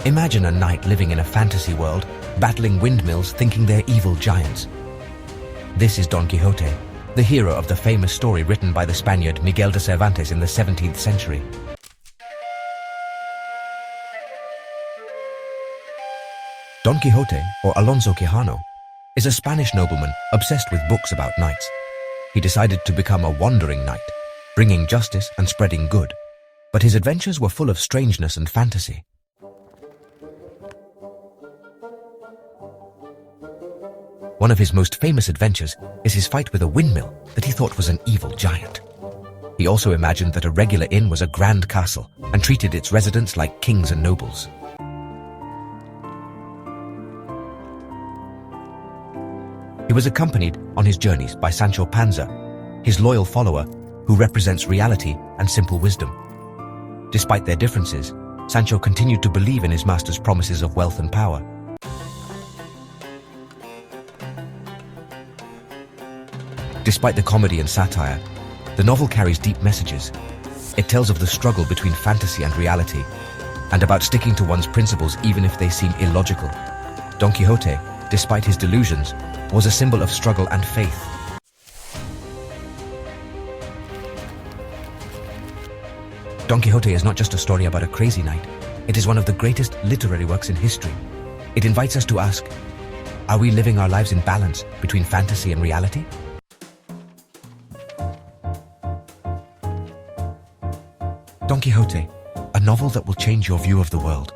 Imagine a knight living in a fantasy world, battling windmills thinking they're evil giants. This is Don Quixote, the hero of the famous story written by the Spaniard Miguel de Cervantes in the 17th century. Don Quixote, or Alonso Quijano, is a Spanish nobleman obsessed with books about knights. He decided to become a wandering knight, bringing justice and spreading good. But his adventures were full of strangeness and fantasy. One of his most famous adventures is his fight with a windmill that he thought was an evil giant. He also imagined that a regular inn was a grand castle and treated its residents like kings and nobles. He was accompanied on his journeys by Sancho Panza, his loyal follower who represents reality and simple wisdom. Despite their differences, Sancho continued to believe in his master's promises of wealth and power. Despite the comedy and satire, the novel carries deep messages. It tells of the struggle between fantasy and reality, and about sticking to one's principles even if they seem illogical. Don Quixote, despite his delusions, was a symbol of struggle and faith. Don Quixote is not just a story about a crazy knight. It is one of the greatest literary works in history. It invites us to ask, are we living our lives in balance between fantasy and reality? Don Quixote, a novel that will change your view of the world.